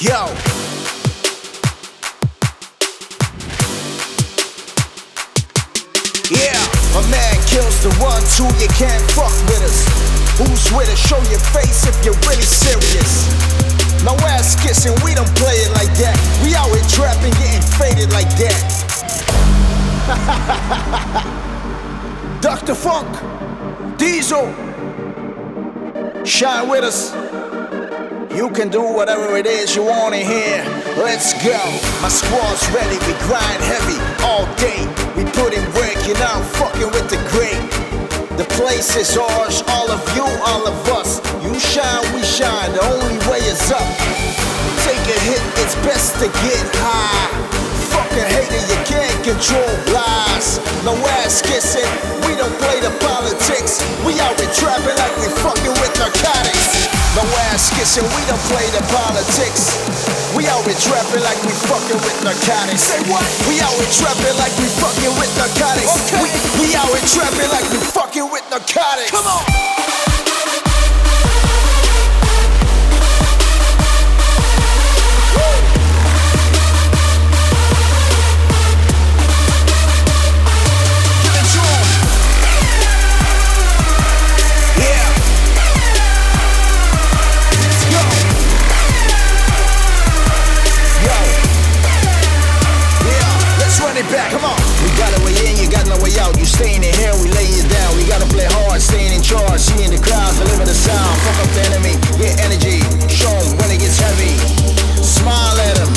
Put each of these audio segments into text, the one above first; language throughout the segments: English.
Yo. Yeah, my man kills the one, two, you can't fuck with us. Who's with us? Show your face if you're really serious. No ass kissing, we don't play it like that. We out here trapping, getting faded like that. Dr. Funk, Diesel, shine with us. You can do whatever it is you want in here. Let's go. My squad's ready, we grind heavy all day. We put in work, you're now fucking with the great. The place is ours, all of you, all of us. You shine, we shine, the only way is up. Take a hit, it's best to get high. Fuck a hater, you can't control lies. No ass kissing, we don't play the politics. We out here trapping like we fucking with narcotics. No ass kissing, we don't play the politics. We out here trapping like we fucking with narcotics. Say what? We out here trapping like we fucking with narcotics. Okay. We out here trapping like we fucking with narcotics. Come on. Back. Come on. We got a way in, you got no way out. You staying in here, we laying you down. We gotta play hard, staying in charge. Seeing the crowd, deliver the sound. Fuck up the enemy, get energy. Show 'em when it gets heavy. Smile at 'em,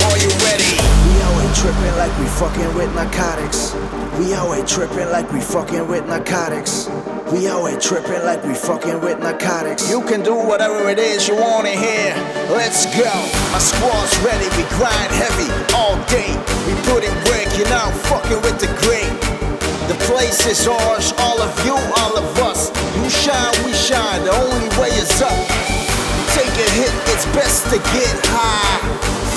are you ready? We out here tripping like we fucking with narcotics. We out here tripping like we fucking with narcotics. We out here tripping like we fucking with narcotics. You can do whatever it is you want in here. Let's go. My squad's ready, we grind heavy all day. We put in work, you're now fucking with the great. The place is ours, all of you, all of us. You shine, we shine, the only way is up. Take a hit, it's best to get high.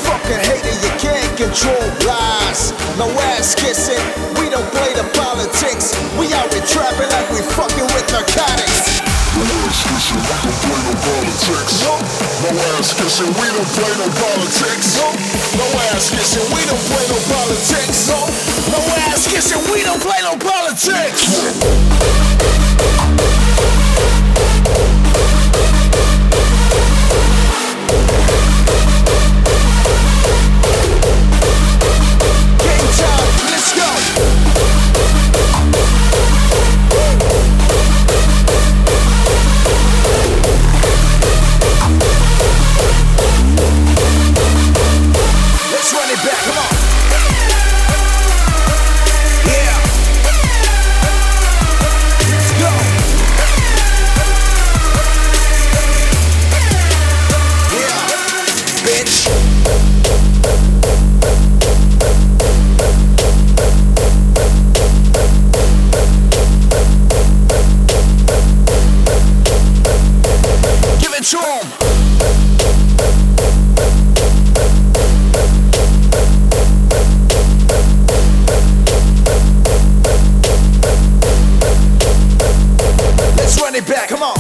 Fuck a hater, you can't control lies. No ass kissing, we don't play the politics. We out here trapping like we fucking with narcotics. No ass kissing, we don't play no politics. No ass kissing, we don't play no politics. No ass kissing, we don't play no politics. No ass kissing, we don't play no politics. Game time, let's go. Let's run it back, come on. Yeah. Let's go. Yeah, bitch. Give it to 'em. Let's run it back, come on.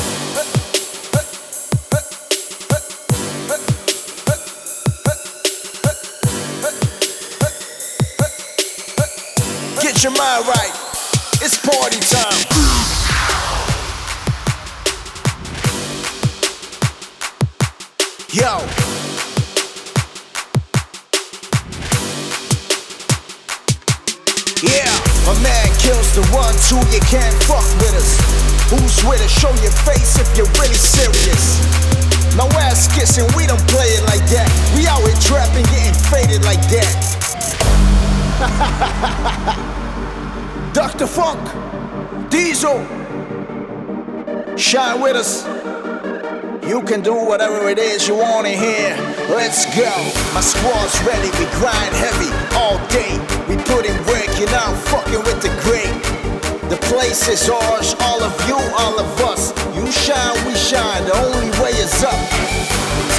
Get your mind right, it's party time. Yo. Yeah, my man kills the one, two, you can't fuck with us. Who's with us? Show your face if you're really serious. No ass kissing, we don't play it like that. We out here trapping, getting faded like that. Dr. Funk, Diesel, shine with us. You can do whatever it is you want in here. Let's go. My squad's ready, we grind heavy all day. We put in work, you're now fucking with the great. The place is ours, all of you, all of us. You shine, we shine, the only way is up.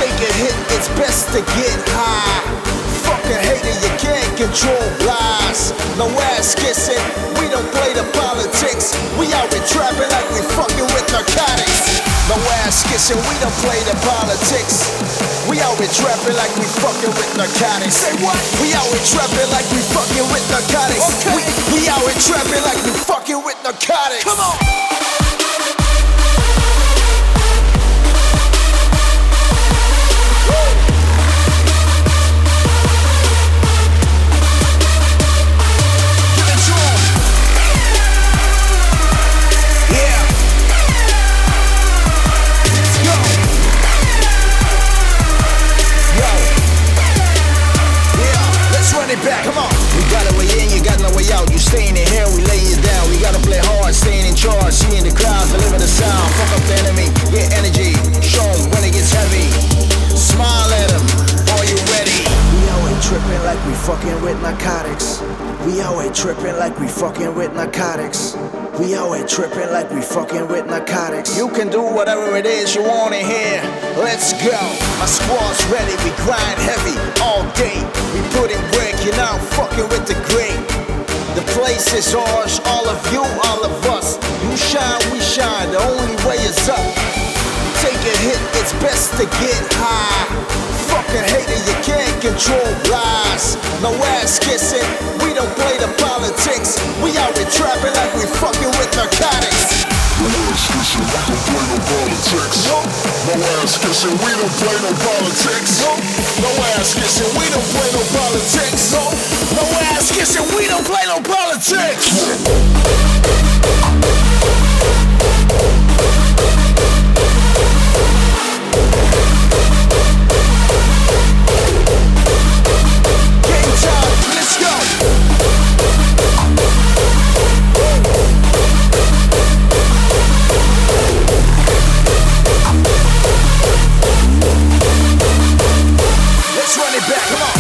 Take a hit, it's best to get high. Fuck a hater, you can't control lies. No ass kissing, we don't play the politics. We out here trapping like we fucking with narcotics. No ass ass kissing, we don't play the politics. We out here trapping like we fucking with narcotics. Say what? We out here trapping like we fucking with narcotics. Okay. We out here trapping like we fucking with narcotics. Come on. Back. Come on. We got a way in, you got no way out. You staying in here, we lay you down. We gotta play hard, staying in charge. See in the crowd, deliver the sound. Fuck up the enemy, get energy. Show 'em when it gets heavy. Smile at 'em, are you ready? We out here tripping like we fucking with narcotics. We out here tripping like we fucking with narcotics. We out here tripping like we fucking with narcotics. You can do whatever it is you want in here. Let's go. My squad's ready, we grind heavy all day. We put in work, you're now fucking with the great. The place is ours, all of you, all of us. You shine, we shine, the only way is up. Take a hit, it's best to get high. Fucking hater, you can't control lies. No ass kissing, we don't play the politics. We out here trapping like we fucking with narcotics. No ass kissing, we don't play no politics. No ass kissing, we don't play no politics. No ass kissing, we don't play no politics. No ass kissing, we don't play no politics. Game time, let's go. Let's run it back, come on.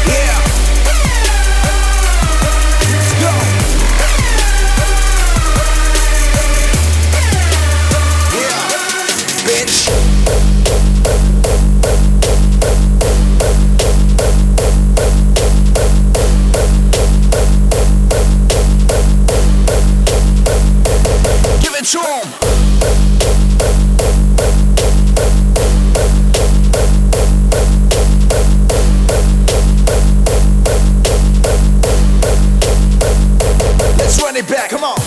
Yeah. Let's go. Yeah, bitch. Give it to 'em. Let's run it back, come on.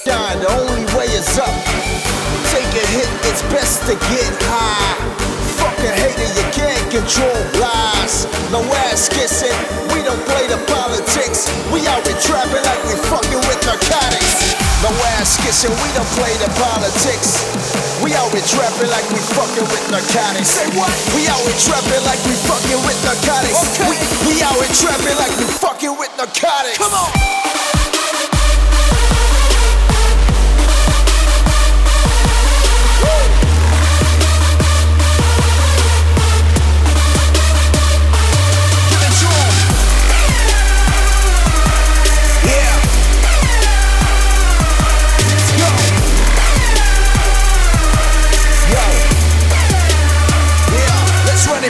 Shine, the only way is up. Take a hit, it's best to get high. Fucking hater, you can't control lies. No ass kissing, we don't play the politics. We out here trapping like we fucking with narcotics. No ass kissing, we don't play the politics. We out here trapping like we fucking with narcotics. Say what? We out here trapping like we fucking with narcotics. Okay. We out here trapping like we fucking with narcotics. Come on.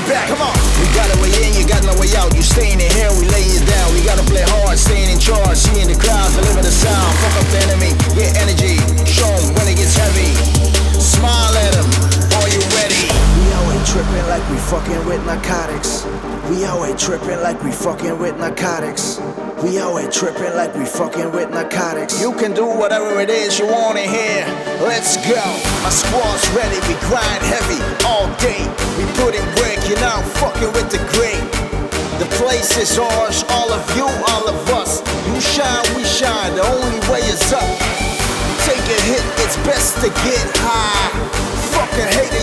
Back, come on. We got a way in, you got no way out. You staying in here, we lay you down. We gotta play hard, staying in charge. See in the crowd, deliver the sound. Fuck up the enemy, get energy. Show 'em when it gets heavy. Smile at 'em, are you ready? We out here tripping like we fucking with narcotics. We out here tripping like we fucking with narcotics. We out here tripping like we fucking with narcotics. You can do whatever it is you want in here. Let's go. My squad's ready, we grind heavy all day. We put in work, you're now fucking with the great. The place is ours, all of you, all of us. You shine, we shine, the only way is up. Take a hit, it's best to get high. Fucking hate